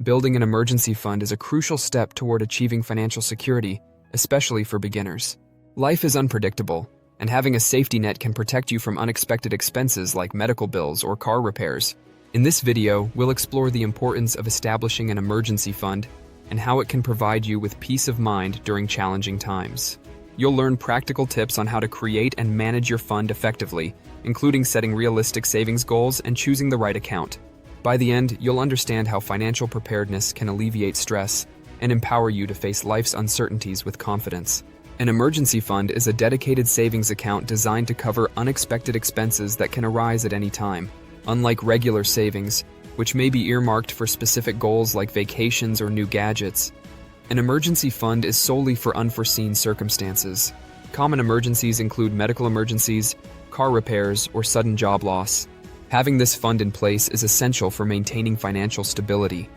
Building an emergency fund is a crucial step toward achieving financial security, especially for beginners. Life is unpredictable, and having a safety net can protect you from unexpected expenses like medical bills or car repairs. In this video, we'll explore the importance of establishing an emergency fund and how it can provide you with peace of mind during challenging times. You'll learn practical tips on how to create and manage your fund effectively, including setting realistic savings goals and choosing the right account. By the end, you'll understand how financial preparedness can alleviate stress and empower you to face life's uncertainties with confidence. An emergency fund is a dedicated savings account designed to cover unexpected expenses that can arise at any time. Unlike regular savings, which may be earmarked for specific goals like vacations or new gadgets, an emergency fund is solely for unforeseen circumstances. Common emergencies include medical emergencies, car repairs, or sudden job loss. Having this fund in place is essential for maintaining financial stability,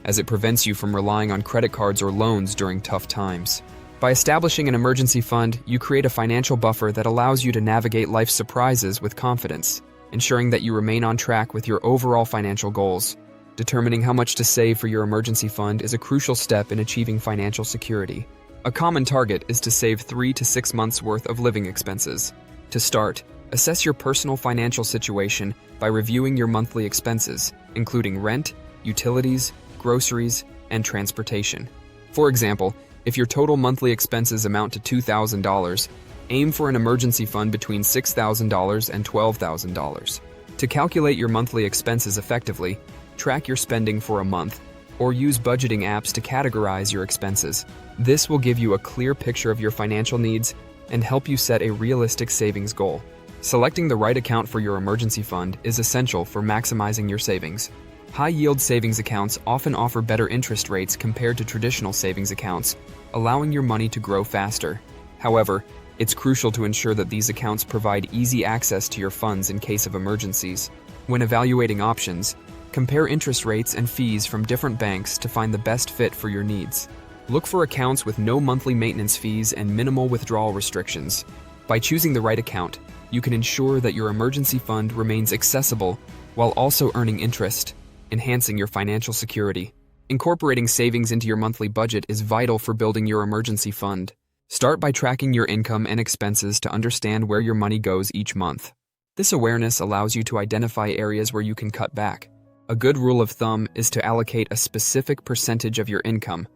as it prevents you from relying on credit cards or loans during tough times. By establishing an emergency fund, you create a financial buffer that allows you to navigate life's surprises with confidence, ensuring that you remain on track with your overall financial goals. Determining how much to save for your emergency fund is a crucial step in achieving financial security. A common target is to save 3 to 6 months' worth of living expenses. To start, assess your personal financial situation by reviewing your monthly expenses, including rent, utilities, groceries, and transportation. For example, if your total monthly expenses amount to $2,000, aim for an emergency fund between $6,000 and $12,000. To calculate your monthly expenses effectively, track your spending for a month, or use budgeting apps to categorize your expenses. This will give you a clear picture of your financial needs and help you set a realistic savings goal. Selecting the right account for your emergency fund is essential for maximizing your savings. High-yield savings accounts often offer better interest rates compared to traditional savings accounts, allowing your money to grow faster. However, it's crucial to ensure that these accounts provide easy access to your funds in case of emergencies. When evaluating options, compare interest rates and fees from different banks to find the best fit for your needs. Look for accounts with no monthly maintenance fees and minimal withdrawal restrictions. By choosing the right account, you can ensure that your emergency fund remains accessible while also earning interest, enhancing your financial security. Incorporating savings into your monthly budget is vital for building your emergency fund. Start by tracking your income and expenses to understand where your money goes each month. This awareness allows you to identify areas where you can cut back. A good rule of thumb is to allocate a specific percentage of your income,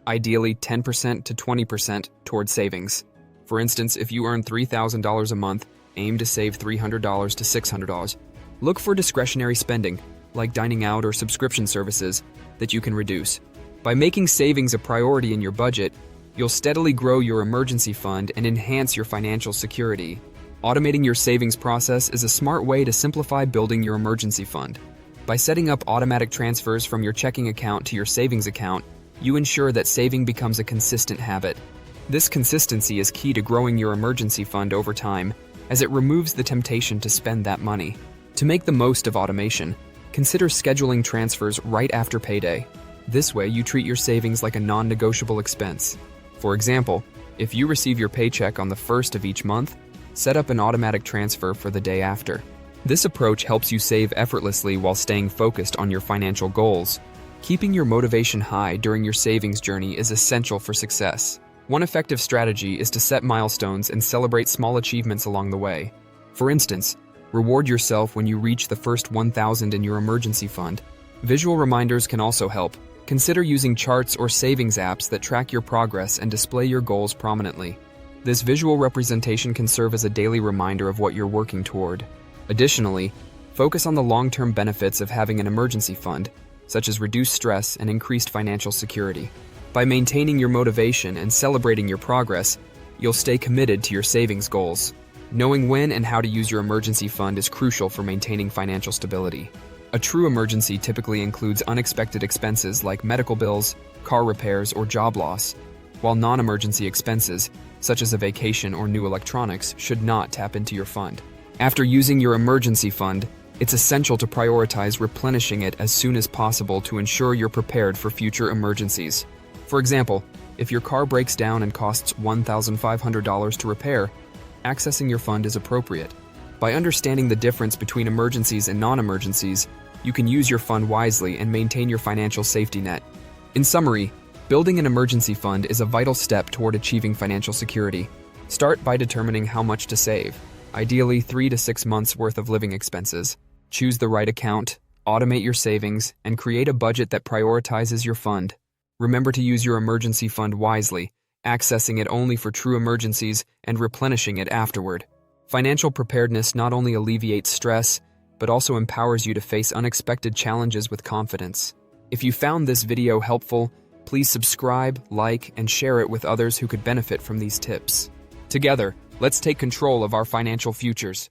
ideally 10% to 20%, toward savings. For instance, if you earn $3,000 a month, aim to save $300 to $600. Look for discretionary spending, like dining out or subscription services, that you can reduce. By making savings a priority in your budget, you'll steadily grow your emergency fund and enhance your financial security. Automating your savings process is a smart way to simplify building your emergency fund. By setting up automatic transfers from your checking account to your savings account, you ensure that saving becomes a consistent habit. This consistency is key to growing your emergency fund over time, as it removes the temptation to spend that money. To make the most of automation, consider scheduling transfers right after payday. This way, you treat your savings like a non-negotiable expense. For example, if you receive your paycheck on the 1st of each month, set up an automatic transfer for the day after. This approach helps you save effortlessly while staying focused on your financial goals. Keeping your motivation high during your savings journey is essential for success. One effective strategy is to set milestones and celebrate small achievements along the way. For instance, reward yourself when you reach the first $1,000 in your emergency fund. Visual reminders can also help. Consider using charts or savings apps that track your progress and display your goals prominently. This visual representation can serve as a daily reminder of what you're working toward. Additionally, focus on the long-term benefits of having an emergency fund, such as reduced stress and increased financial security. By maintaining your motivation and celebrating your progress, you'll stay committed to your savings goals. Knowing when and how to use your emergency fund is crucial for maintaining financial stability. A true emergency typically includes unexpected expenses like medical bills, car repairs, or job loss, while non-emergency expenses, such as a vacation or new electronics, should not tap into your fund. After using your emergency fund, it's essential to prioritize replenishing it as soon as possible to ensure you're prepared for future emergencies. For example, if your car breaks down and costs $1,500 to repair, accessing your fund is appropriate. By understanding the difference between emergencies and non-emergencies, you can use your fund wisely and maintain your financial safety net. In summary, building an emergency fund is a vital step toward achieving financial security. Start by determining how much to save, ideally 3 to 6 months worth of living expenses. Choose the right account, automate your savings, and create a budget that prioritizes your fund. Remember to use your emergency fund wisely, accessing it only for true emergencies and replenishing it afterward. Financial preparedness not only alleviates stress, but also empowers you to face unexpected challenges with confidence. If you found this video helpful, please subscribe, like, and share it with others who could benefit from these tips. Together, let's take control of our financial futures.